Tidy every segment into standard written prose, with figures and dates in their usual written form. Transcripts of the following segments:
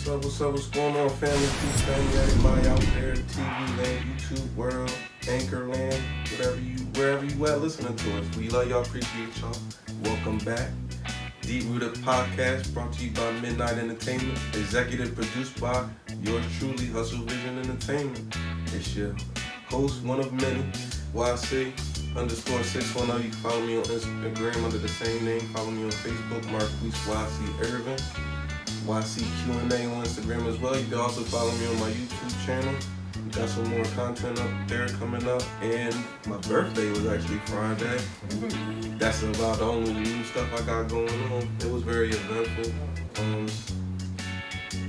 What's going on, family? Peace, family, everybody out there, TV land, YouTube world, Anchor land, wherever you at listening to us. We love y'all, appreciate y'all. Welcome back. Deep Rooted Podcast brought to you by Midnight Entertainment, executive produced by yours truly, Hustle Vision Entertainment. It's your host, one of many, YC_610. You can follow me on Instagram under the same name. Follow me on Facebook, Marquise YC Irvin. YCQ&A on Instagram as well. You can also follow me on my YouTube channel. We got some more content up there coming up. And my birthday was actually Friday. That's about the only new stuff I got going on. It was very eventful.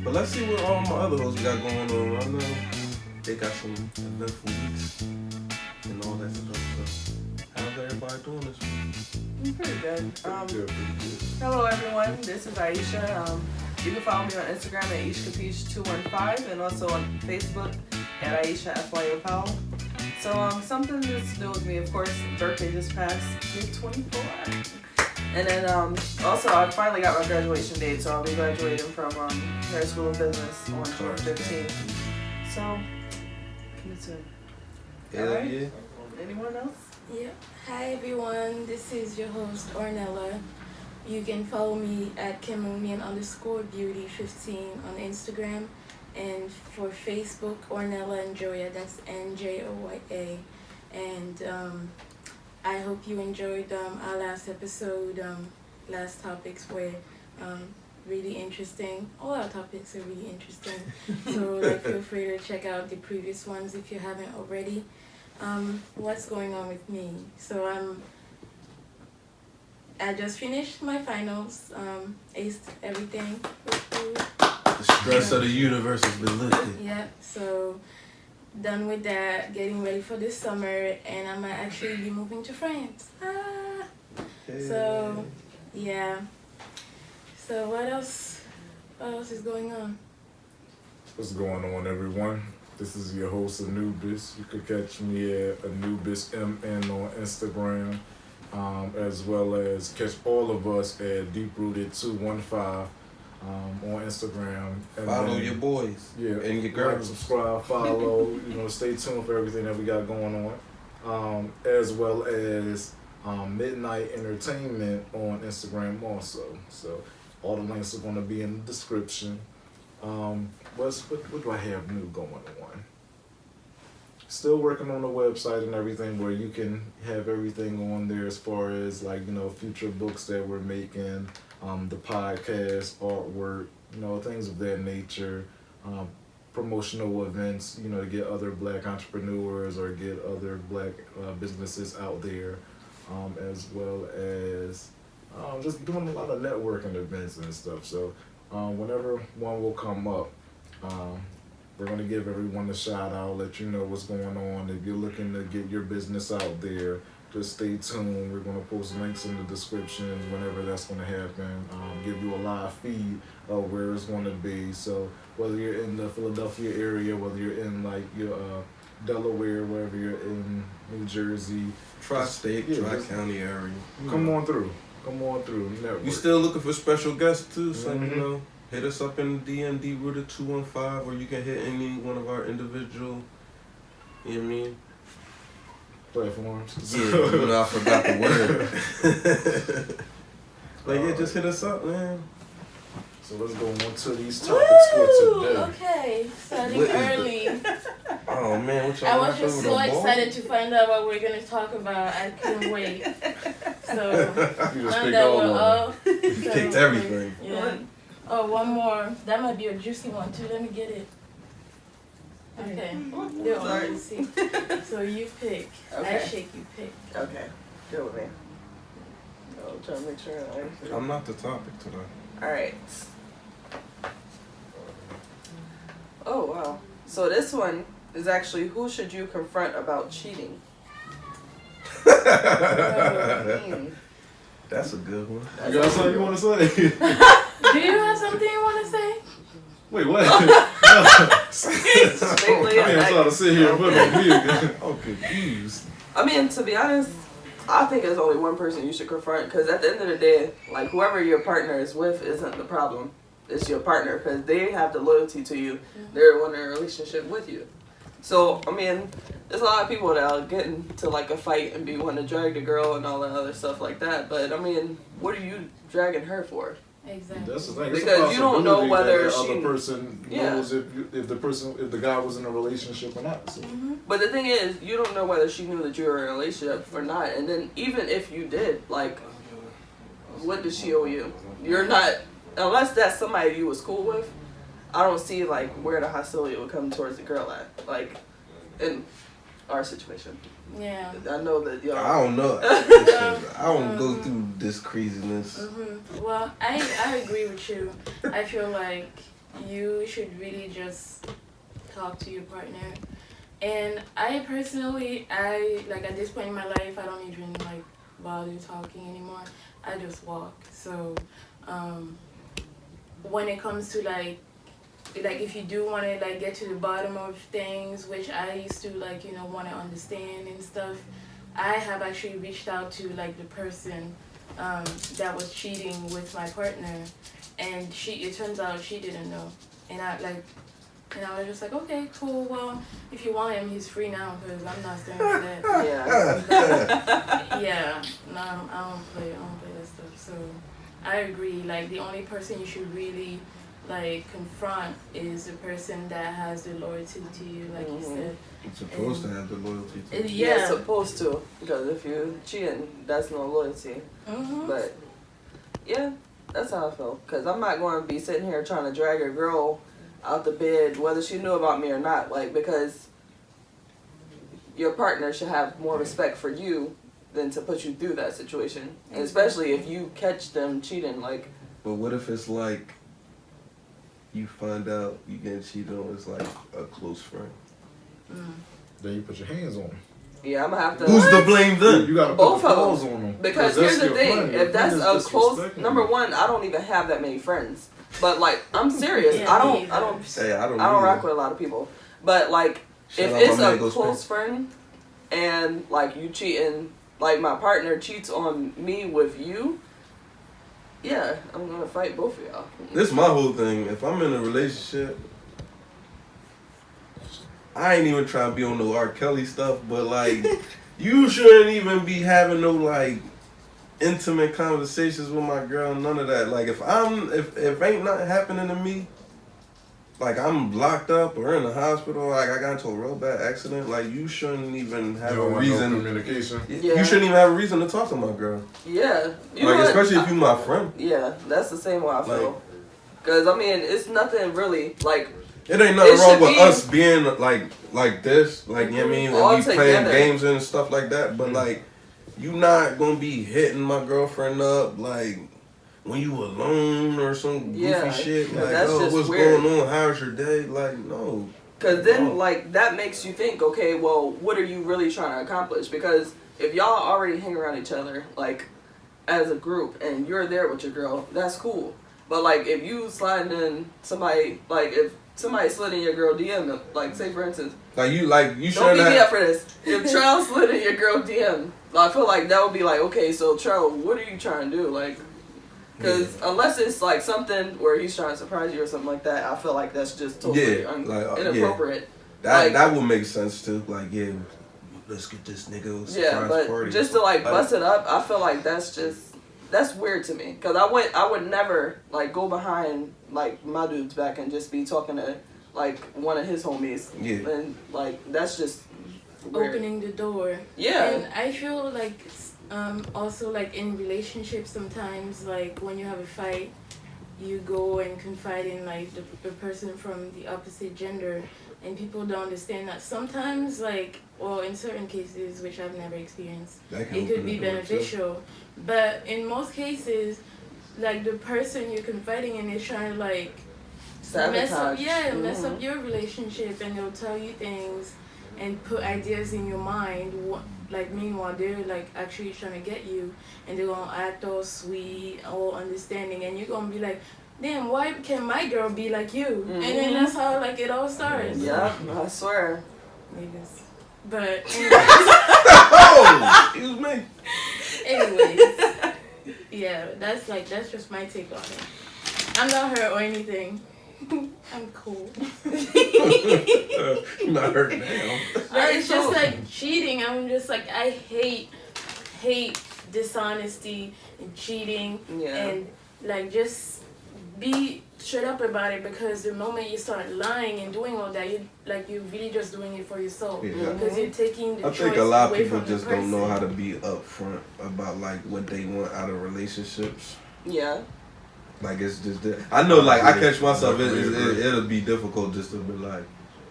But let's see what all my other hosts got going on. I know they got some eventful weeks and all that stuff. So how's everybody doing this week? Pretty good. Pretty good. Hello everyone, this is Aisha. You can follow me on Instagram at AishaCapiche215 and also on Facebook at Aisha FYO Powell. So something that's new with me, of course, birthday just passed, mid 24. And then also I finally got my graduation date, so I'll be graduating from Hair School of Business on June 15th. So, coming soon. Hell yeah. Anyone else? Yeah. Hi everyone, this is your host Ornella. You can follow me at Cameroonian_beauty15 on Instagram, and for Facebook, Ornella and Joya, that's NJOYA. And I hope you enjoyed our last episode. Last topics were really interesting. All our topics are really interesting. So feel free to check out the previous ones if you haven't already. What's going on with me? So I just finished my finals, aced everything. The stress of the universe has been lifted. Yeah, so done with that, getting ready for this summer, and I might actually be moving to France. Hey. So, yeah. So what else is going on? What's going on, everyone? This is your host, Anubis. You could catch me at AnubisMN on Instagram, as well as catch all of us at DeepRooted215 on Instagram. And Follow then, your boys. Yeah, and your like, girls. subscribe, follow. Stay tuned for everything that we got going on, as well as Midnight Entertainment on Instagram also. So all the links are going to be in the description. What do I have new going on? Still working on the website and everything where you can have everything on there as far as future books that we're making, the podcast, artwork, things of that nature, promotional events, to get other black entrepreneurs or get other black businesses out there, as well as just doing a lot of networking events and stuff. So whenever one will come up, we're going to give everyone a shout out, let you know what's going on. If you're looking to get your business out there, just stay tuned. We're going to post links in the descriptions whenever that's going to happen. Give you a live feed of where it's going to be. So whether you're in the Philadelphia area, whether you're in your Delaware, wherever you're in, New Jersey, Tri-state, Tri-county area. Come on through. Network. You still looking for special guests too? So hit us up in the DM, DRooted215, or you can hit any one of our individual, platforms. Yeah, I forgot the word. Just hit us up, man. So let's go on to these topics for today. Okay, starting early. Oh man, what y'all I was just so excited to find out what we're going to talk about. I couldn't wait. So, you just picked all of them. You picked everything. Yeah. Oh, one more. That might be a juicy one too. Let me get it. Okay. They're hard to see. So you pick. Okay. I shake, you pick. Okay, good with me. I'm trying to make sure I'm not the topic today. Alright. Oh, wow. So this one is actually, who should you confront about cheating? That's a good one. You got something you want to say? Do you have something you want to say? Wait, what? Lately, I'm trying to sit here and put on me again. I'm confused. I mean, to be honest, I think there's only one person you should confront, because at the end of the day, whoever your partner is with isn't the problem. it's your partner because they have the loyalty to you. They're the one in a relationship with you. So, I mean, there's a lot of people that'll get into like a fight and be wanting to drag the girl and all that other stuff like that. But, I mean, what are you dragging her for? Exactly. That's the thing. Because you don't know whether the she other person knows if the guy was in a relationship or not. So. But the thing is, you don't know whether she knew that you were in a relationship or not. And then even if you did, like, what does she owe you? You're not, unless that's somebody you was cool with. I don't see like where the hostility would come towards the girl at, like in our situation. Yeah. I know that y'all. I don't know. I don't go through this craziness. Well, I agree with you. I feel like you should really just talk to your partner. And I personally, like at this point in my life, I don't even like bother talking anymore. I just walk. So when it comes to like if you do want to like get to the bottom of things, which I used to like, you know, want to understand and stuff, I have actually reached out to like the person that was cheating with my partner, and it turns out she didn't know, and I was just like, okay, cool, well, if you want him, he's free now because I'm not staying for that. Yeah, no, I don't play that stuff. So I agree, like the only person you should really like confront is the person that has the loyalty to you, like you said. It's supposed to have the loyalty to you. Yeah, it's supposed to, because if you're cheating, that's no loyalty. But yeah, that's how I feel. Because I'm not going to be sitting here trying to drag a girl out the bed, whether she knew about me or not. Like, because your partner should have more respect for you than to put you through that situation. And especially if you catch them cheating, like. But what if it's like you find out you getting cheated on, it's like a close friend? Then you put your hands on them. Yeah, I'm gonna have to. Who's to blame then? You gotta both put the of paws on them. Because here's the thing: friend. if that's a close, number you. one, I don't even have that many friends. But like, I'm serious. Yeah, I don't Hey, I don't rock with a lot of people. But like, Shout if out it's my a man, Ghost close friend, and like you cheating, like my partner cheats on me with you, yeah, I'm gonna fight both of y'all. This is my whole thing. If I'm in a relationship, I ain't even trying to be on no R. Kelly stuff, but like, you shouldn't even be having no like intimate conversations with my girl. None of that. Like, if ain't nothing happening to me, like I'm locked up or in the hospital, like I got into a real bad accident, like you shouldn't even have a reason. No communication. Yeah. You shouldn't even have a reason to talk to my girl. Yeah, Like, especially if you my friend. Yeah, that's the same way I feel. Cause I mean, it's nothing really like. It ain't nothing wrong with be us being like this, like, you know what I mean, all and we playing together. games and stuff like that, but like, you not gonna be hitting my girlfriend up like when you alone or some goofy shit, like, that's oh, just what's weird. going on, how's your day, like, no. Cause then like that makes you think, okay, well, what are you really trying to accomplish? Because if y'all already hang around each other like as a group and you're there with your girl, that's cool. But like if you sliding in somebody, like if somebody slid in your girl DM, like say for instance, you don't should beat me up for this. If Trell slid in your girl DM, I feel like that would be like, okay, so Trell, what are you trying to do? Like, because unless it's like something where he's trying to surprise you or something like that, I feel like that's just totally inappropriate. That would make sense too. Like, yeah, let's get this nigga a surprise party. Just to like bust it up, I feel like that's weird to me. Cause I would never like go behind like my dude's back and just be talking to like one of his homies. Yeah. And like that's just weird. Opening the door. Yeah. And I feel like also like in relationships sometimes, like when you have a fight, you go and confide in like the person from the opposite gender, and people don't understand that sometimes, like, well, in certain cases, which I've never experienced, it could be beneficial. But in most cases, like the person you're confiding in is trying to like mess up your relationship, and they'll tell you things and put ideas in your mind. Like meanwhile they're like actually trying to get you, and they're gonna act all sweet, all understanding, and you're gonna be like, damn, why can't my girl be like you? And then that's how like it all starts. Yeah, I swear. Niggas. But Oh, excuse me. anyways, yeah, that's just my take on it. I'm not hurt or anything. I'm cool. Not hurt now. But it's just like cheating. I'm just like, I hate dishonesty and cheating. Yeah. And like, just be straight up about it, because the moment you start lying and doing all that, you're really just doing it for yourself. Yeah. Because you're taking the I choice think a lot of away people from the just don't know person. how to be upfront about like what they want out of relationships. Yeah. Like it's just I know, like I catch myself. It'll be difficult just to be like,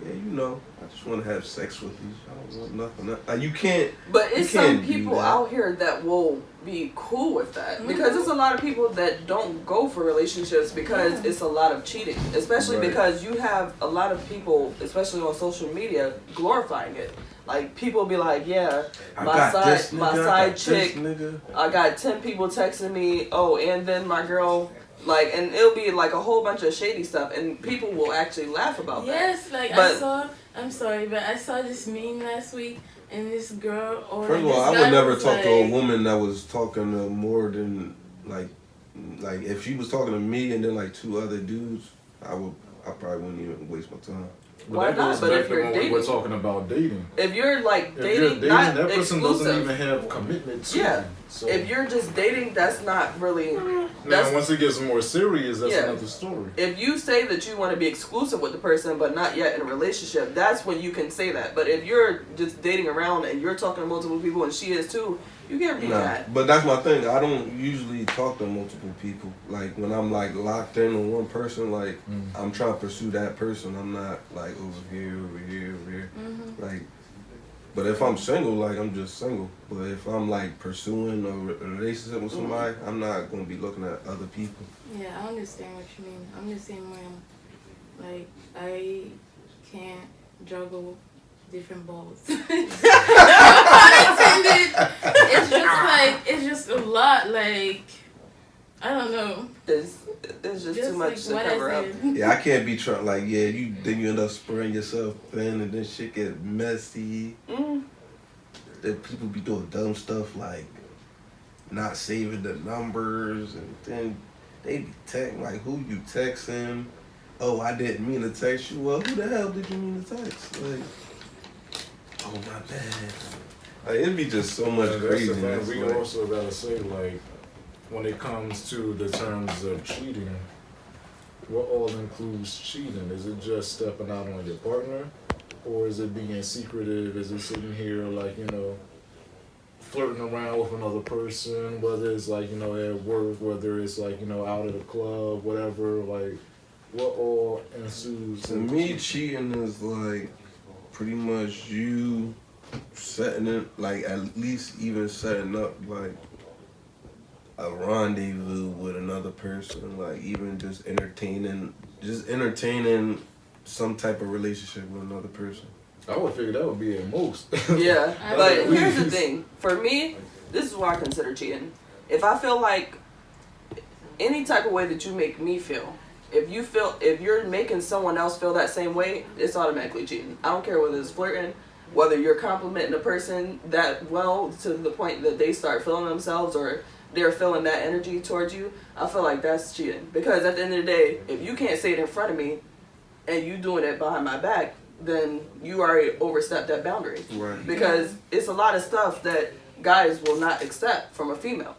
yeah, you know, I just want to have sex with you. I don't want nothing else. Like you can't. But it's you some can't do people that. out here that will be cool with that, because there's a lot of people that don't go for relationships because it's a lot of cheating, especially Right. because you have a lot of people, especially on social media, glorifying it. Like people be like, yeah, my side chick, I got 10 people texting me, oh, and then my girl. Like, and it'll be like a whole bunch of shady stuff, and people will actually laugh about that. Yes, like I'm sorry, but I saw this meme last week, and this girl or First of all, I would never talk to a woman that was talking to more than like if she was talking to me and then like 2 other dudes, I probably wouldn't even waste my time. Why not? But if you're dating, we're talking about dating. If you're like If dating, you're dating, not that person exclusive. doesn't even have commitment to you. So If you're just dating, that's not really. now, once it gets more serious, that's Yeah. another story. If you say that you want to be exclusive with the person, but not yet in a relationship, that's when you can say that. But if you're just dating around and you're talking to multiple people and she is too, you can't be that. But that's my thing. I don't usually talk to multiple people. Like when I'm like locked in on one person, like I'm trying to pursue that person. I'm not like over here. Like, but if I'm single, like I'm just single. But if I'm like pursuing a relationship with somebody, I'm not gonna be looking at other people. Yeah, I understand what you mean. I'm the same way. Like, I can't juggle different balls. No pun intended. It's just a lot. Like, I don't know. There's just too much like to cover up. Yeah, I can't be trying like then you end up spraying yourself thin and then shit get messy. Then people be doing dumb stuff like not saving the numbers, and then they be texting like, who you texting? Oh, I didn't mean to text you. Well, who the hell did you mean to text? Like, oh my bad. Like, it'd be just so much craziness. We also gotta say, like, when it comes to the terms of cheating, what all includes cheating? Is it just stepping out on your partner? Or is it being secretive? Is it sitting here, like, flirting around with another person? Whether it's, like, at work, whether it's, like, out at a club, whatever, like, what all ensues? To me, cheating is, like, pretty much you setting it, like, at least even setting up, like, a rendezvous with another person, like even just entertaining some type of relationship with another person. I would figure that would be at most. Yeah, but here's the thing. For me, this is what I consider cheating. If I feel like any type of way that you make me feel, if you're making someone else feel that same way, it's automatically cheating. I don't care whether it's flirting, whether you're complimenting a person that well to the point that they start feeling themselves or they're feeling that energy towards you, I feel like that's cheating. Because at the end of the day, if you can't say it in front of me and you doing it behind my back, then you already overstepped that boundary. Right. Because it's a lot of stuff that guys will not accept from a female.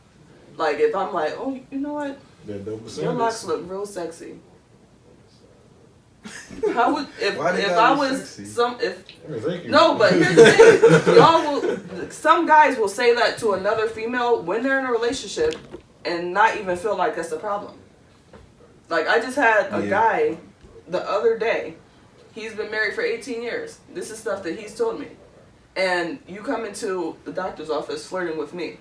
Like if I'm like, oh, you know what? Your locks look real sexy. How would if I was sexy? No, but here's the thing. Some guys will say that to another female when they're in a relationship and not even feel like that's a problem. Like I just had a guy the other day. He's been married for 18 years. This is stuff that he's told me. And you come into the doctor's office flirting with me.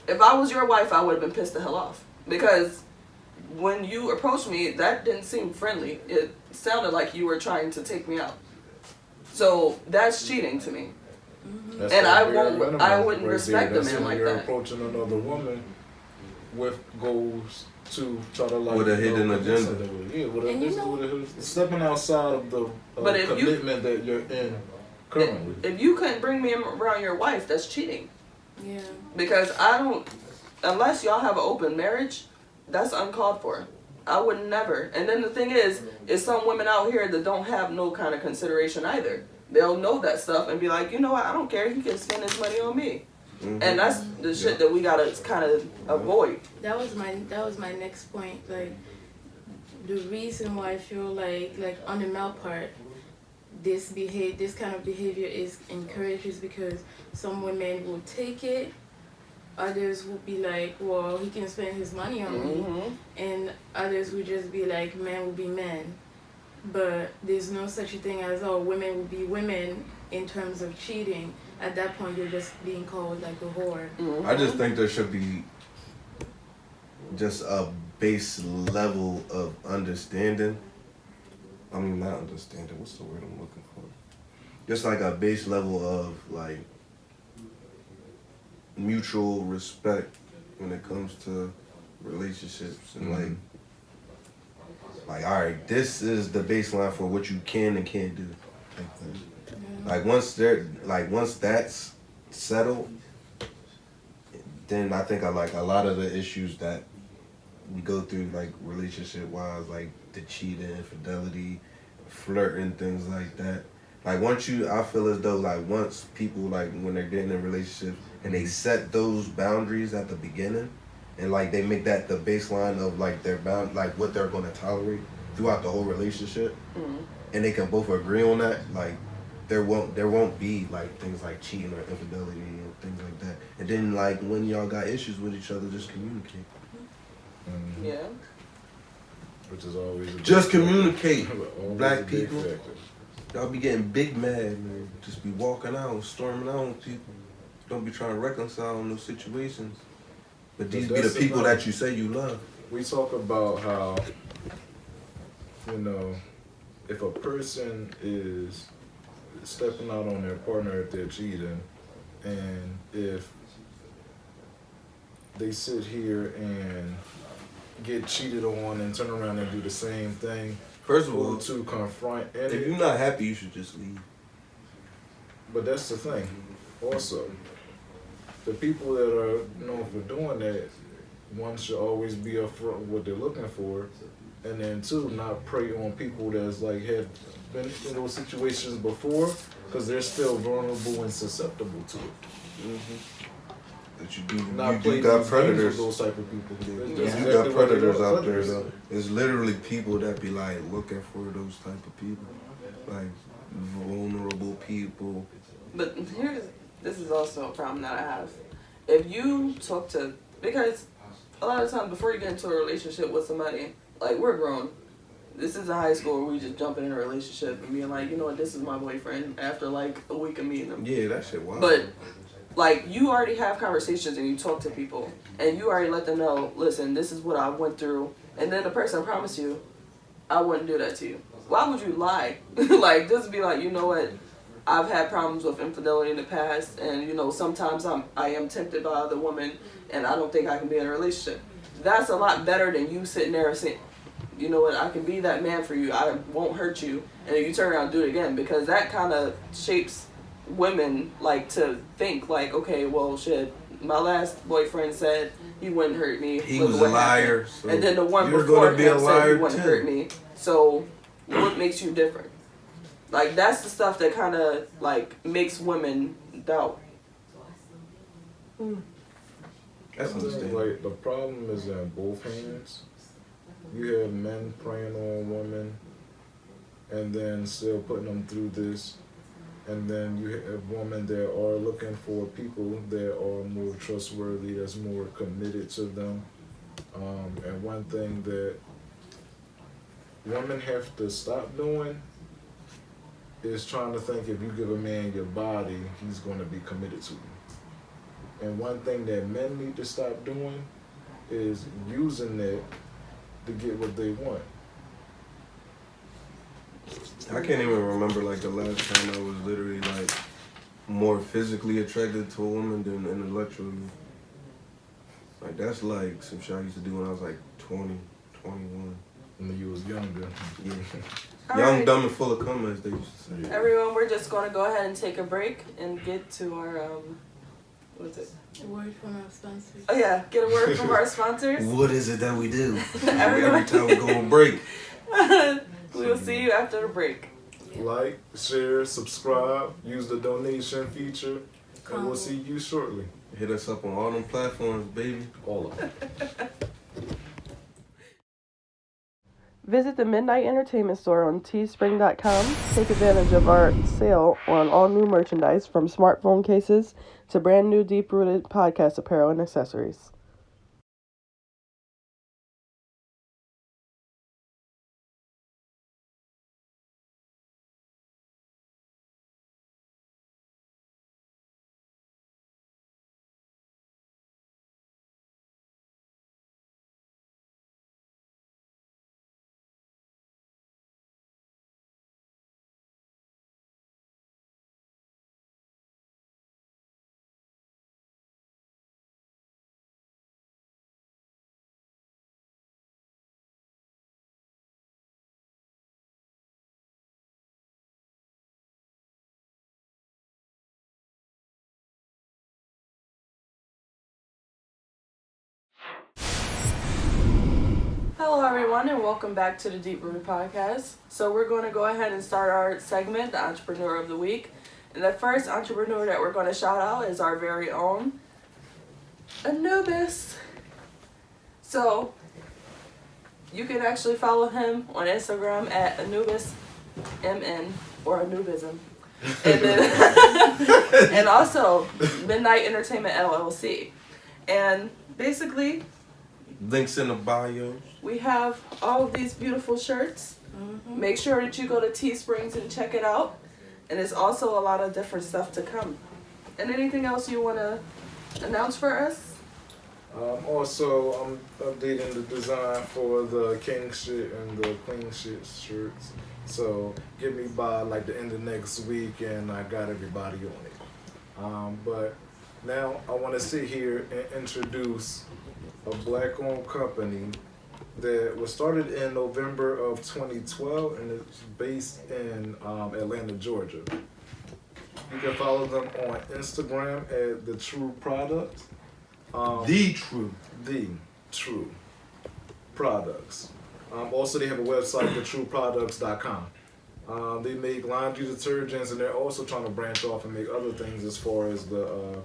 If I was your wife, I would have been pissed the hell off. Because when you approached me, that didn't seem friendly. It sounded like you were trying to take me out. So that's cheating to me. That's and I wouldn't respect a man like you're that. Approaching another woman with goals to try to like with a hidden agenda. Yeah, with a stepping outside of the commitment that you're in currently. If you couldn't bring me around your wife, that's cheating. Yeah. Because I don't, unless y'all have an open marriage, That's uncalled for. I would never. And then the thing is some women out here that don't have no kind of consideration either. They'll know that stuff and be like, you know what, I don't care. He can spend his money on me. Mm-hmm. And that's the shit that we gotta kind of avoid. That was my next point. Like, the reason why I feel like on the male part, this kind of behavior is encouraged is because some women will take it, others will be like, well, he can spend his money on me, and others will just be like, men will be men. But there's no such a thing as, oh, women will be women in terms of cheating. At that point, you're just being called like a whore. I just think there should be just a base level of understanding. I mean, not understanding. What's the word I'm looking for? Just like a base level of like mutual respect when it comes to relationships and like, all right, this is the baseline for what you can and can't do. Like once that's settled, then I think a lot of the issues that we go through, like relationship wise, like the cheating, infidelity, flirting, things like that. Like I feel as though like once people like when they're getting in relationships and they set those boundaries at the beginning, and like they make that the baseline of like their like what they're gonna tolerate throughout the whole relationship, and they can both agree on that, like there won't be like things like cheating or infidelity and things like that. And then like when y'all got issues with each other, just communicate. Yeah. Which is always just communicate. Black people, factor. y'all be getting big mad, man. Just be walking out, storming out on people. Don't be trying to reconcile in those situations. But these be the people that you say you love. We talk about how, you know, if a person is stepping out on their partner if they're cheating, and if they sit here and get cheated on and turn around and do the same thing, First of all, to confront if you're not happy, you should just leave. But that's the thing. Also, the people that are known for doing that, one should always be upfront with what they're looking for, and then two, not prey on people that's like have been in those situations before, because they're still vulnerable and susceptible to it. That you do got predators. Those type of people. Yeah. You got predators out there though. It's literally people that be like looking for those type of people, like vulnerable people. But this is also a problem that I have. If you talk to, because a lot of times before you get into a relationship with somebody, like we're grown. This is a high school where we just jumping in a relationship and being like, you know what, this is my boyfriend after like a week of meeting him. Yeah, that shit wild. But like you already have conversations and you talk to people and you already let them know, listen, this is what I went through, and then the person promised you, I wouldn't do that to you. Why would you lie? Like just be like, you know what, I've had problems with infidelity in the past, and you know sometimes I am tempted by other women, and I don't think I can be in a relationship. That's a lot better than you sitting there and saying, you know what, I can be that man for you, I won't hurt you, and then you turn around and do it again, because that kind of shapes women like to think like, okay, well shit, my last boyfriend said he wouldn't hurt me. He was a liar. So and then the one before him said he wouldn't hurt me. So what makes you different? Like that's the stuff that kind of like makes women doubt. That's like the problem is in both hands. You have men preying on women and then still putting them through this. And then you have women that are looking for people that are more trustworthy, that's more committed to them. And one thing that women have to stop doing is trying to think if you give a man your body, he's going to be committed to you. And one thing that men need to stop doing is using that to get what they want. I can't even remember like the last time I was literally like more physically attracted to a woman than intellectually. Like that's like some shit I used to do when I was like 20, 21. When you was younger. Yeah. All Young, right. dumb, and full of cum, as they used to say. Everyone, we're just going to go ahead and take a break and get to our What's it? A word from our sponsors. Oh yeah, get a word from our sponsors. What is it that we do Everyone. every time we go on break? We will see you after the break. Like, share, subscribe, use the donation feature, and we'll Comment. see you shortly. Hit us up on all them platforms, baby. All of them. Visit the Midnight Entertainment Store on teespring.com. Take advantage of our sale on all new merchandise from smartphone cases to brand new Deep Rooted podcast apparel and accessories. Hello, everyone, and welcome back to the Deep Rooted Podcast. So we're going to go ahead and start our segment, the Entrepreneur of the Week. And the first entrepreneur that we're going to shout out is our very own Anubis. So you can actually follow him on Instagram at AnubisMN or Anubism. And then and also Midnight Entertainment LLC. And basically Links in the bio. we have all of these beautiful shirts. Mm-hmm. Make sure that you go to Teesprings and check it out. And there's also a lot of different stuff to come. And anything else you want to announce for us? Also, I'm updating the design for the king shit and the queen shit shirts. So get me by like the end of next week, and I got everybody on it. But now I want to sit here and introduce a black-owned company that was started in November of 2012, and it's based in Atlanta, Georgia. You can follow them on Instagram at The True Product. The True. The True Products. Also, they have a website, thetrueproducts.com. They make laundry detergents, and they're also trying to branch off and make other things as far as the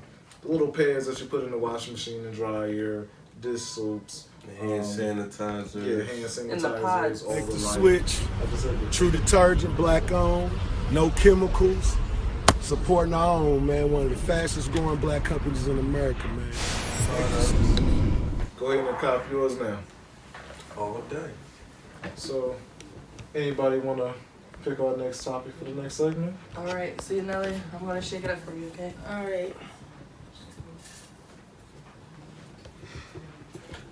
little pads that you put in the washing machine and dryer, dish soaps, Hand sanitizer. yeah, hand sanitizers, In the pods. all Make the the like. switch. I just said the True detergent, black owned, no chemicals. Supporting our own, man. One of the fastest growing black companies in America, man. Go ahead and cop yours now. All day. So, anybody want to pick our next topic for the next segment? All right, see you, Nelly. I'm going to shake it up for you, okay? All right.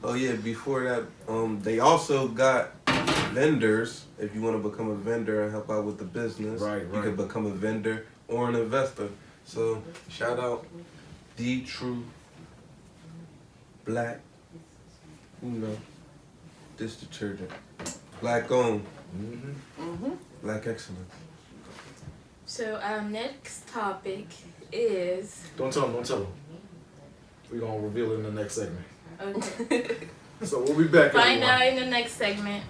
Oh yeah, before that, they also got vendors. If you want to become a vendor and help out with the business, Right, you right. can become a vendor or an investor. So shout out The True Black, this detergent. Black owned, Mm-hmm. black excellence. So our next topic is Don't tell them. We're going to reveal it in the next segment. okay. So we'll be back. Find everyone. out in the next segment.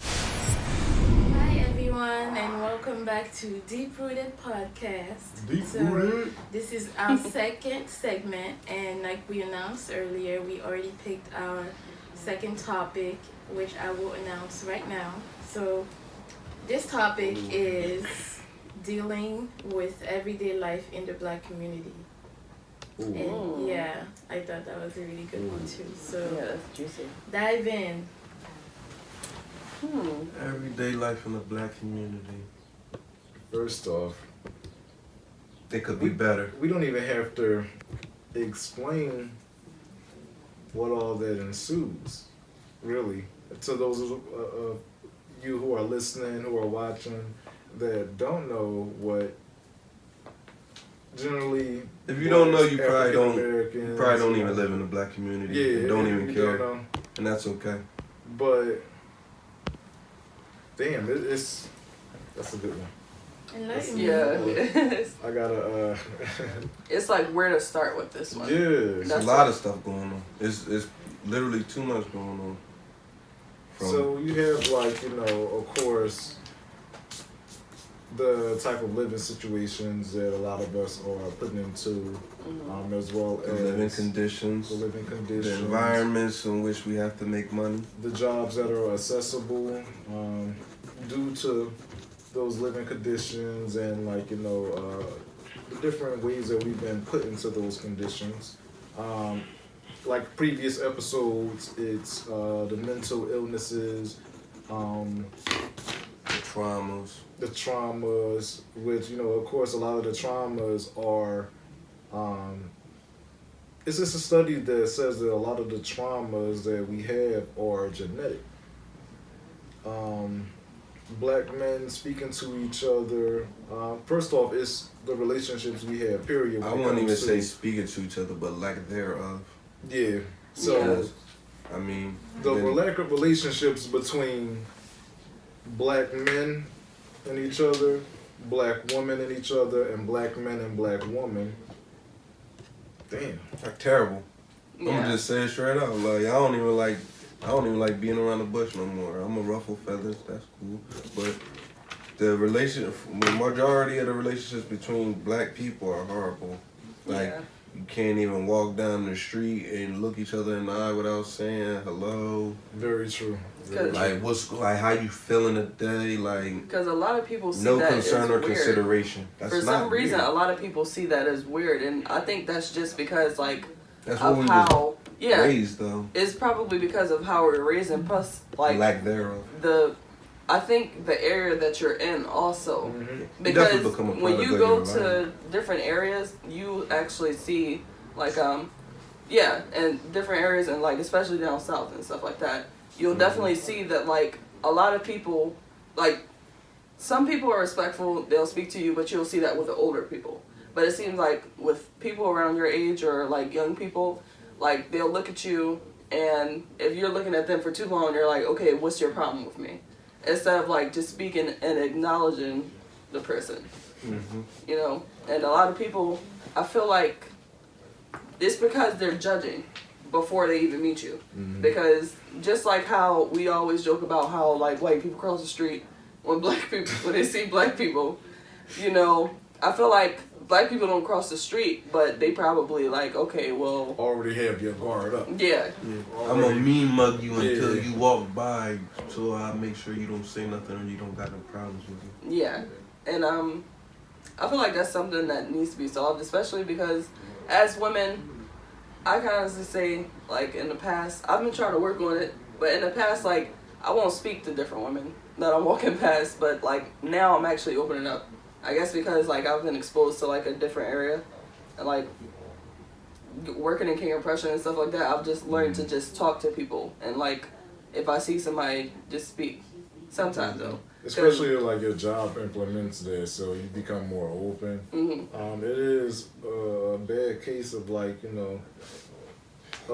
Hi everyone, and welcome back to Deep Rooted Podcast. Deep So, Rooted. this is our second segment, and like we announced earlier, we already picked our second topic, which I will announce right now. So this topic is dealing with everyday life in the black community. Ooh. And yeah, I thought that was a really good one too. So Yeah, that's juicy. dive in. Everyday life in the black community. First off, It could be better. we don't even have to explain what all that ensues, really, to those you who are listening, who are watching, that don't know what generally. If you don't know, you probably don't African-Americans, even live in the black community. Yeah, and don't even you care, don't know. and that's okay. But damn, that's a good one. Enlighten me. Yeah. I gotta. It's like where to start with this one. Yeah, There's a That's lot of stuff going on. It's literally too much going on. So you have like, you know, of course, the type of living situations that a lot of us are putting into, as well the as living conditions, the living conditions, the environments in which we have to make money, the jobs that are accessible due to those living conditions, and like, you know, the different ways that we've been put into those conditions. Like previous episodes, it's the mental illnesses, the traumas, which, you know, of course, a lot of the traumas are, it's just a study that says that a lot of the traumas that we have are genetic. Black men speaking to each other. First off, it's the relationships we have, period. I wouldn't even say speaking to each other, but lack thereof. Yeah. So, I mean, the lack of relationships between black men and each other, black women and each other, and black men and black women. Damn. Like terrible. Yeah. I'm just saying straight out. Like I don't even like being around the bush no more. I'm a ruffle feathers. That's cool. But the majority of the relationships between black people are horrible. Like you can't even walk down the street and look each other in the eye without saying hello. Very true. Like how you feeling today? Like because a lot of people see no that concern as or weird. consideration. That's For some reason, weird. a lot of people see that as weird, and I think that's just because like that's of what we how raised though. It's probably because of how we're raised, and plus like lack thereof. I think the area that you're in also, because when you go to different areas, you actually see like and different areas, and like especially down south and stuff like that, you'll definitely see that like a lot of people, like some people are respectful, they'll speak to you, but you'll see that with the older people. But it seems like with people around your age or like young people, like they'll look at you, and if you're looking at them for too long, you're like, okay, what's your problem with me? Instead of like just speaking and acknowledging the person, you know. And a lot of people, I feel like it's because they're judging before they even meet you. Because just like how we always joke about how like white people cross the street when they see black people, you know, I feel like black people don't cross the street, but they probably like, okay, well, already have your guard up. Yeah. I'm gonna mean mug you until you walk by, so I make sure you don't say nothing or you don't got no problems with me. Yeah, and I feel like that's something that needs to be solved, especially because as women, I can honestly say, like in the past, I've been trying to work on it, but in the past, like I won't speak to different women that I'm walking past, but like now I'm actually opening up. I guess because like I've been exposed to like a different area, and like working in King of Prussia and stuff like that, I've just learned to just talk to people, and like if I see somebody, just speak. Sometimes though, especially like your job implements this, so you become more open. It is a bad case of like, you know,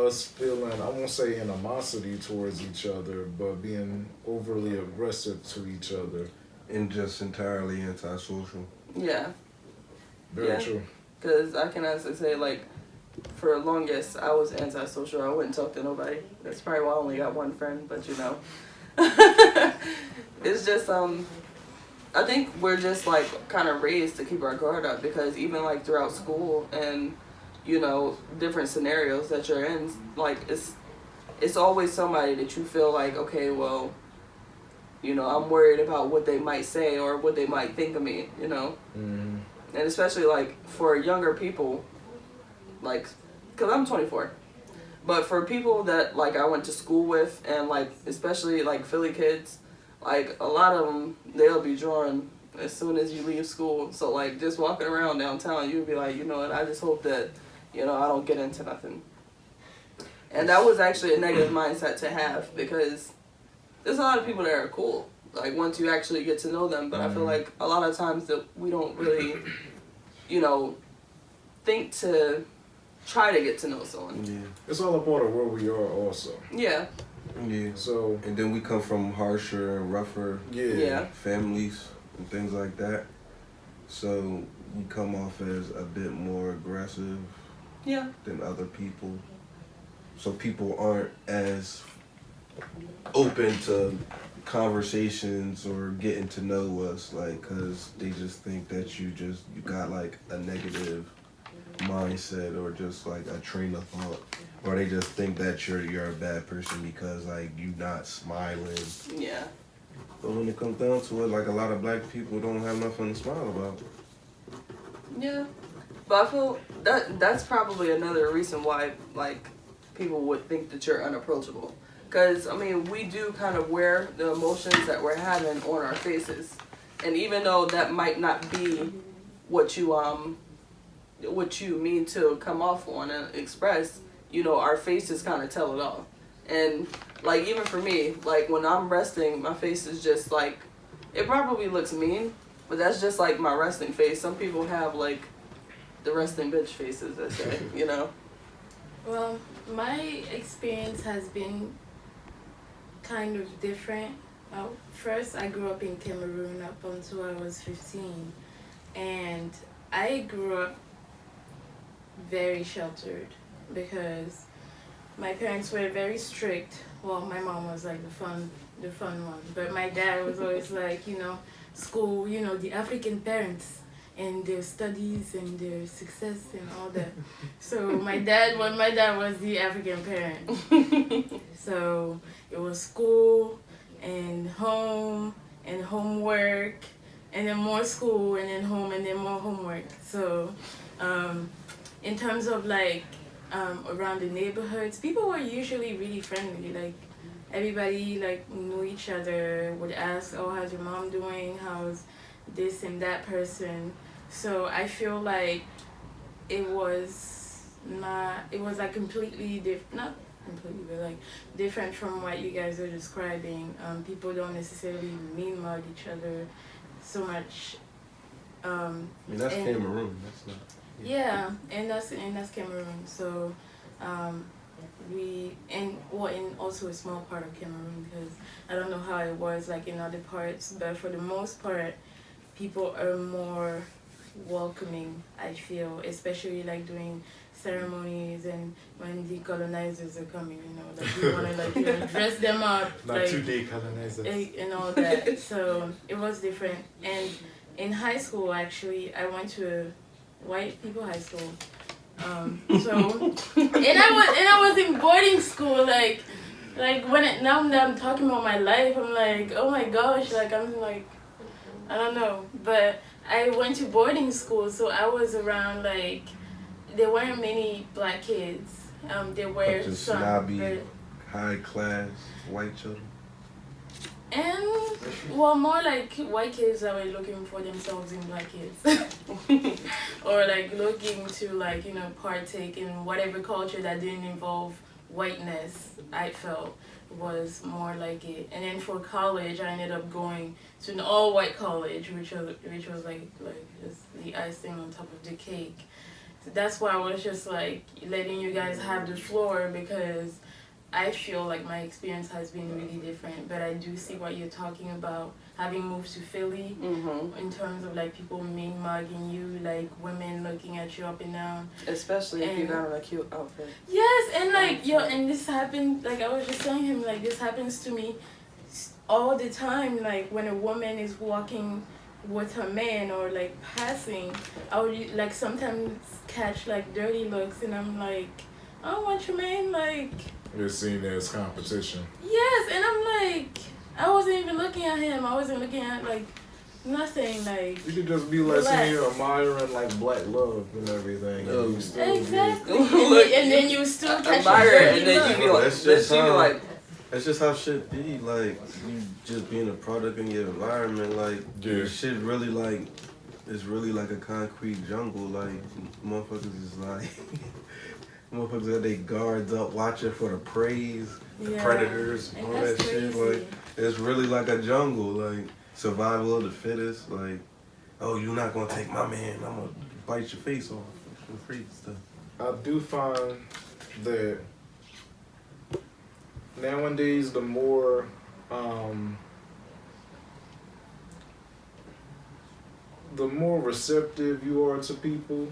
us feeling, I won't say animosity towards each other, but being overly aggressive to each other. And just entirely antisocial. Yeah. Very true. Because I can honestly say, like, for the longest, I was antisocial. I wouldn't talk to nobody. That's probably why I only got one friend, but you know. It's just, I think we're just, like, kind of raised to keep our guard up, because even, like, throughout school and, you know, different scenarios that you're in, like, it's always somebody that you feel like, okay, well, you know, I'm worried about what they might say or what they might think of me, you know? And especially, like, for younger people, like, because I'm 24. But for people that, like, I went to school with, and, like, especially, like, Philly kids, like, a lot of them, they'll be drawn as soon as you leave school. So, like, just walking around downtown, you'd be like, you know what, I just hope that, you know, I don't get into nothing. And that was actually a negative mindset to have, because there's a lot of people that are cool, like once you actually get to know them. But I feel like a lot of times that we don't really, you know, think to try to get to know someone. Yeah. It's all a part of where we are also. Yeah. Yeah. So And then we come from harsher and rougher Yeah. families and things like that. So we come off as a bit more aggressive Yeah. than other people. So people aren't as open to conversations or getting to know us, like, cause they just think that you got like a negative mindset or just like a train of thought, or they just think that you're a bad person because like you not smiling. Yeah. But when it comes down to it, like a lot of black people don't have nothing to smile about. Yeah. But I feel that's probably another reason why like people would think that you're unapproachable. Because, I mean, we do kind of wear the emotions that we're having on our faces. And even though that might not be what you mean to come off on and express, you know, our faces kind of tell it all. And, like, even for me, like, when I'm resting, my face is just, like, it probably looks mean, but that's just, like, my resting face. Some people have, like, the resting bitch faces, they say, you know? Well, my experience has been kind of different. First, I grew up in Cameroon up until I was 15, and I grew up very sheltered because my parents were very strict. Well, my mom was like the fun one, but my dad was always like, you know, school, you know, the African parents and their studies and their success and all that. So my dad was the African parent. So it was school and home and homework and then more school and then home and then more homework. So in terms of like around the neighborhoods, people were usually really friendly. Like everybody like knew each other, would ask, oh, how's your mom doing? How's this and that person? So I feel like it was like completely different, not completely, but like different from what you guys are describing. People don't necessarily mean mug each other so much. I mean, that's Cameroon. That's not. Yeah, and that's Cameroon. So and also a small part of Cameroon, because I don't know how it was like in other parts, but for the most part, people are more welcoming, I feel, especially like during ceremonies and when the colonizers are coming, you know, like you want to like, you know, dress them up, not like 2D colonizers and all that. So it was different. And in high school, actually, I went to a white people high school. So and I was in boarding school, like now that I'm talking about my life, I'm like, oh my gosh, like I'm like, I don't know, but I went to boarding school, so I was around like, there weren't many black kids. There were Just some, snobby, high class white children. and well, more like white kids that were looking for themselves in black kids, or like looking to like, you know, partake in whatever culture that didn't involve whiteness. I felt was more like it. And then for college, I ended up going to an all-white college, which was like just the icing on top of the cake. So that's why I was just like letting you guys have the floor, because I feel like my experience has been really different. But I do see what you're talking about, having moved to Philly, in terms of like people mean mugging you, like women looking at you up and down. Especially if you got on a cute outfit. Yes, and like, and this happened, like I was just telling him, like this happens to me all the time. Like when a woman is walking with her man or like passing, I would like sometimes catch like dirty looks, and I'm like, I don't want your man, like. You're seen as competition. Yes, and I'm like, I wasn't even looking at him. I wasn't looking at like nothing. Like you could just be like saying you're admiring like black love and everything. Oh. And you still exactly. Look, and then you still catch admire a it, dirty and then look. you be like, That's just how shit be. Like, you just being a product in your environment. Like, Yeah. shit really like, it's really like a concrete jungle. Like, motherfuckers is like, Motherfuckers got their guards up watching for the praise, the Yeah. predators, And all that's that shit. crazy. Like, it's really like a jungle, like survival of the fittest. Like, oh, you're not gonna take my man, I'm gonna bite your face off. Some crazy stuff. I do find that nowadays the more receptive you are to people,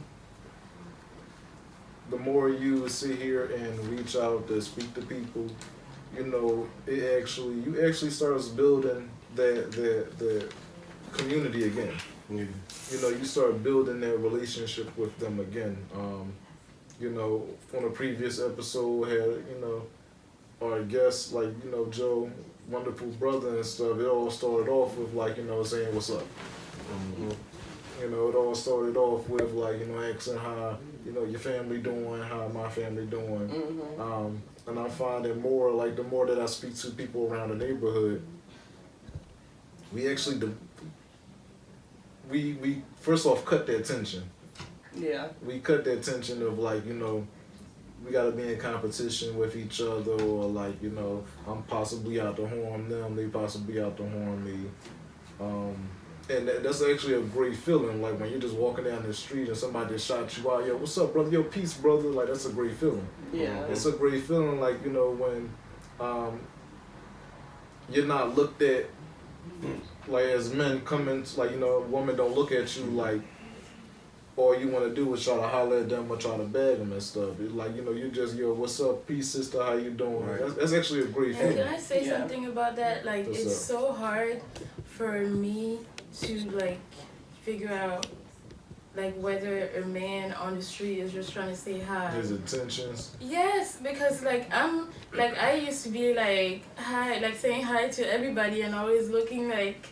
the more you sit here and reach out to speak to people, you know, you actually starts building that community again. Yeah. You know, you start building that relationship with them again. You know, on a previous episode had, you know, our guests like, you know, Joe, wonderful brother and stuff. It all started off with like, you know, saying what's up. Mm-hmm. You know, it all started off with like, you know, asking how, you know, your family doing, how my family doing. Mm-hmm. And I find it more like the more that I speak to people around the neighborhood, we actually we first off cut that tension. Yeah. We cut that tension of like, you know, we gotta be in competition with each other, or like, you know, I'm possibly out to harm them, they possibly out to harm me. And that's actually a great feeling, like when you're just walking down the street and somebody just shot you out, yo, what's up, brother? Yo, peace, brother. Like, that's a great feeling. Yeah. It's a great feeling, like, you know, when you're not looked at, like, as men coming, like, you know, women don't look at you like all you want to do is try to holler at them or try to bag them and stuff. It's like, you know, you just, yo, what's up, peace, sister, how you doing? Right. That's actually a great And feeling. can I say Yeah. something about that? Like, What's it's up? so hard for me to like figure out like whether a man on the street is just trying to say hi. His intentions. Yes, because like I used to be like hi, like saying hi to everybody and always looking like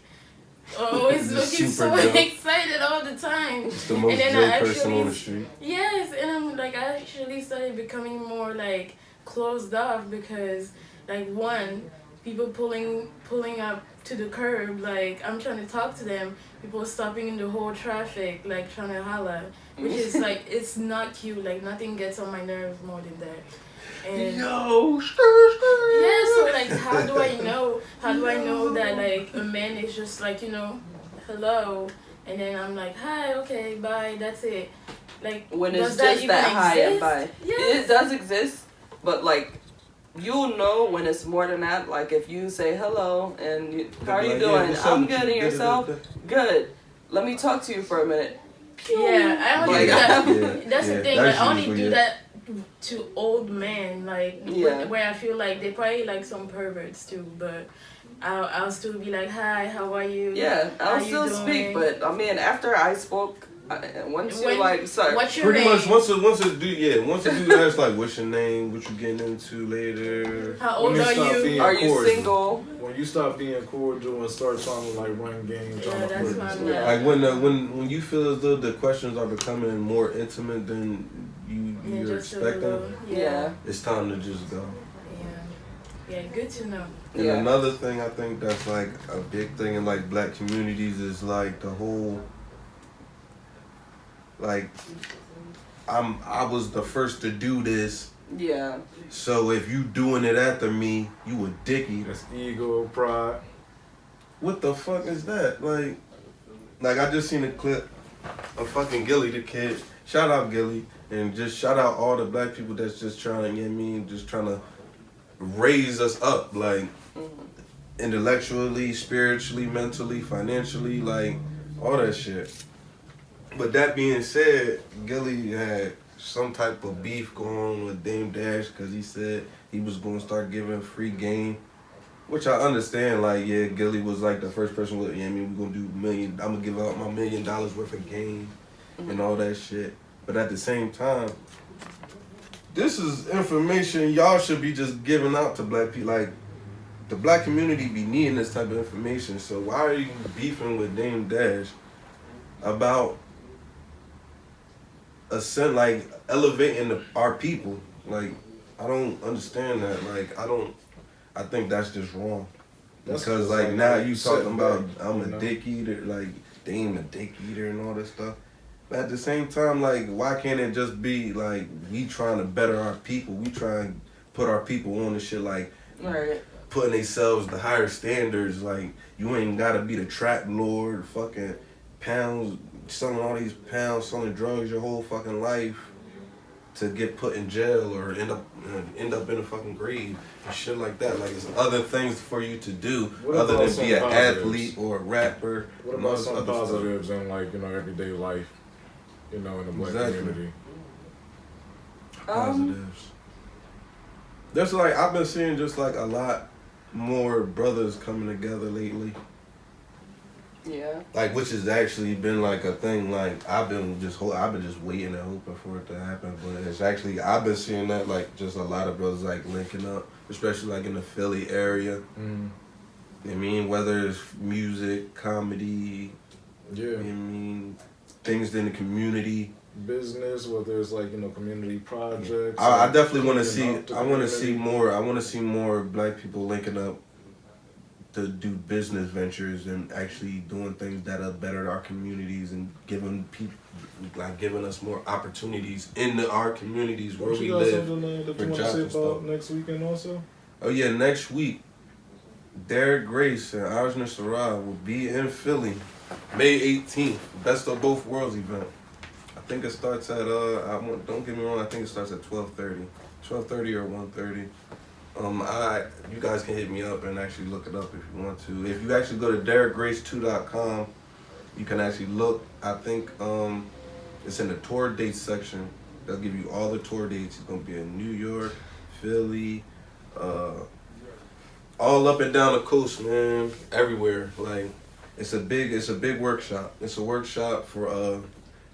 always Just looking so super dope. excited all the time. It's the most And then Joe I person on the actually- street. Yes, and I'm like I actually started becoming more like closed off because like one, people pulling up to the curb, like I'm trying to talk to them, people stopping in the whole traffic, like trying to holler, which is like it's not cute, like nothing gets on my nerves more than that. And Yo, yeah, so like how do I know that like a man is just like, you know, hello, and then I'm like, hi, okay, bye, that's it. Like When does it's that just even that high and exist? by. Yes. It does exist, but like you'll know when it's more than that. Like if you say hello and you, how are you Like, doing? what's I'm up? good, and yourself? Good. Let me talk to you for a minute. Yeah, I only Like- do that. Yeah, That's yeah, the thing. that's Like, I only usually do it. that to old men, like Yeah. where I feel like they probably like some perverts too. But I'll still be like, hi, how are you? Yeah, How I'll you still doing? speak, but I mean, after I spoke, once you When- like start, What's your Pretty name? much once a dude asks like, what's your name, what you getting into later. How When old you are stop you? being are you cordial. single? When you stop being cordial and start trying to like run game, trying Yeah, to that's flirt why and I'm stuff. not- Like when you feel as though the questions are becoming more intimate than Yeah, you're just a expecting, little- Yeah. it's time to just go. Yeah, good to know. And Yeah. another thing I think that's like a big thing in like black communities is like the whole like I was the first to do this, Yeah. so if you doing it after me, you a dicky. That's ego, pride. What the fuck is that? Like I just seen a clip of fucking Gilly the kid. Shout out Gilly, and just shout out all the black people that's just trying to, you know what I mean, just trying to raise us up, like intellectually, spiritually, mentally, financially, like all that shit. But that being said, Gilly had some type of beef going on with Dame Dash because he said he was going to start giving free game. Which I understand, like, yeah, Gilly was like the first person with, yeah, I mean, we're gonna do I'm gonna give out my $1 million worth of game and all that shit. But at the same time, this is information y'all should be just giving out to black people. Like, the black community be needing this type of information. So why are you beefing with Dame Dash about like elevating our people? Like, I don't understand that. Like, I think that's just wrong. That's Because just like like now you setting talking about back, I'm you a know? dick eater, like Dame a dick eater and all that stuff. But at the same time, like, why can't it just be like we trying to better our people? We try and put our people on the shit, like Right. putting themselves to higher standards. Like, you ain't gotta be the trap lord, fucking pounds, selling all these pounds, selling drugs your whole fucking life to get put in jail or end up in a fucking grave and shit like that. Like, it's other things for you to do other than be an athlete or a rapper. What about some positives in, like, you know, everyday life, you know, in the black community? Positives. There's like, I've been seeing just like a lot more brothers coming together lately. Yeah. Like, which has actually been like a thing. Like, I've been just waiting and hoping for it to happen. But it's actually, I've been seeing that, like, just a lot of brothers like linking up, especially like in the Philly area. Mm. I mean, whether it's music, comedy, Yeah. I mean, things in the community. Business, whether it's like, you know, community projects. I definitely want to see. I want to see more. I want to see more black people linking up to do business ventures and actually doing things that are better our communities and giving people, like, giving us more opportunities in our communities where we live. Something that you want to say about next weekend also? Oh yeah, next week, Derek Grace and Aisha Sarah will be in Philly, May 18th. Best of Both Worlds event. I think it starts at don't get me wrong, I think it starts at 12:30 or 1:30. You guys can hit me up and actually look it up if you want to. If you actually go to DerekGrace2.com, you can actually look. I think it's in the tour dates section. They'll give you all the tour dates. It's gonna be in New York, Philly, all up and down the coast, man, everywhere. Like, it's a big workshop. It's a workshop for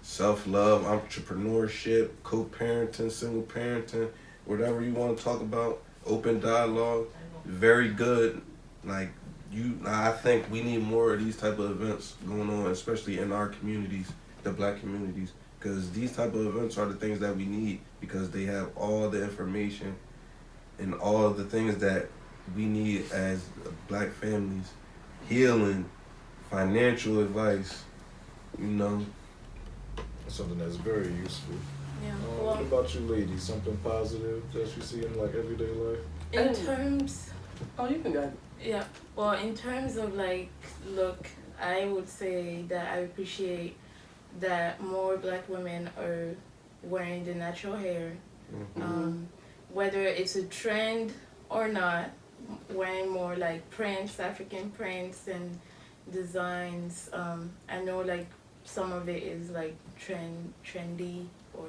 self-love, entrepreneurship, co-parenting, single parenting, whatever you want to talk about. Open dialogue, very good. Like, I think we need more of these type of events going on, especially in our communities, the black communities, because these type of events are the things that we need, because they have all the information and all the things that we need as black families, healing, financial advice, you know. Something that's very useful. Yeah. What about you ladies? Something positive that you see in, like, everyday life? In terms... Oh, you can go. Yeah. Well, in terms of, like, look, I would say that I appreciate that more black women are wearing the natural hair. Mm-hmm. Whether it's a trend or not, wearing more, like, prints, African prints and designs. I know, like, some of it is, like, trendy or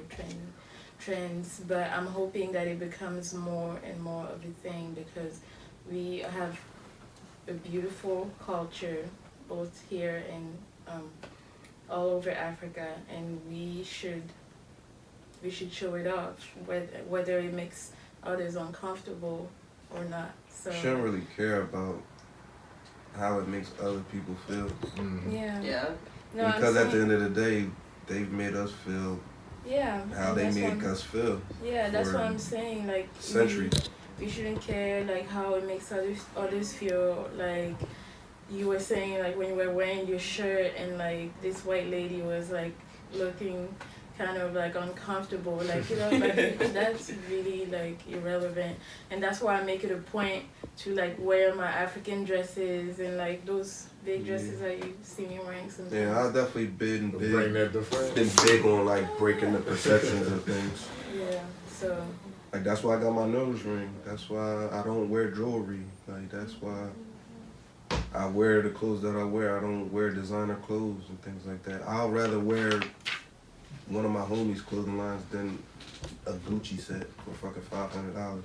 trends, but I'm hoping that it becomes more and more of a thing, because we have a beautiful culture both here and all over Africa, and we should show it off, whether it makes others uncomfortable or not. So Shouldn't really care about how it makes other people feel. Mm-hmm. Yeah. No, because at the end of the day, they've made us feel how they make us feel. Yeah, that's what I'm saying. Like, centuries. We shouldn't care, like, how it makes others feel. Like you were saying, like, when you were wearing your shirt and, like, this white lady was, like, looking kind of, like, uncomfortable, like, you know, like, that's really, like, irrelevant. And that's why I make it a point to, like, wear my African dresses and, like, those big dresses that you see me wearing sometimes. Yeah, I've definitely been big on, like, breaking the perceptions of things. Yeah, so. Like, that's why I got my nose ring. That's why I don't wear jewelry. Like, that's why I wear the clothes that I wear. I don't wear designer clothes and things like that. I'd rather wear one of my homies' clothing lines than a Gucci set for fucking $500.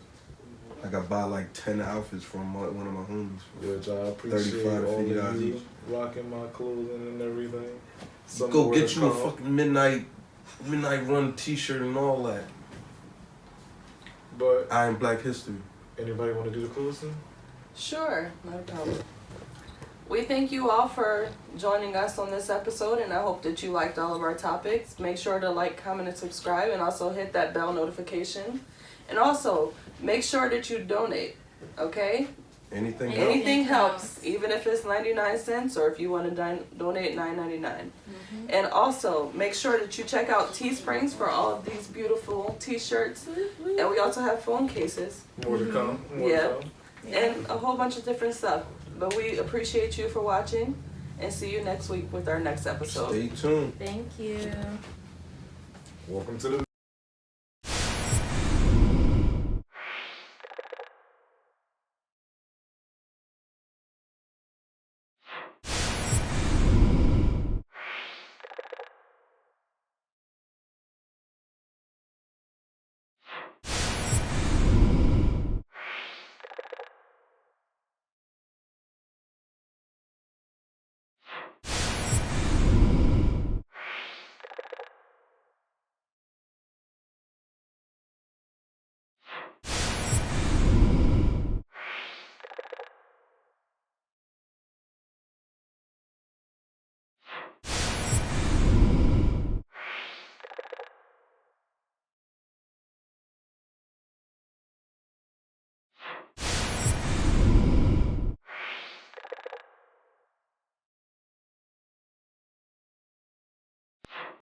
Like, I buy like 10 outfits from one of my homies for which I appreciate $35 to all $50 of you each. rocking my clothing and everything. Go get you a fucking midnight run t-shirt and all that. But I am Black History. Anybody want to do the closing? Sure, no problem. We thank you all for joining us on this episode, and I hope that you liked all of our topics. Make sure to like, comment, and subscribe, and also hit that bell notification. And also, make sure that you donate, okay? Anything else? Anything helps, even if it's 99 cents or if you want to donate $9.99. And also, make sure that you check out Teesprings for all of these beautiful t-shirts. And we also have phone cases. More to come. More Yeah. to come. And a whole bunch of different stuff. But we appreciate you for watching and see you next week with our next episode. Stay tuned. Thank you. Welcome to the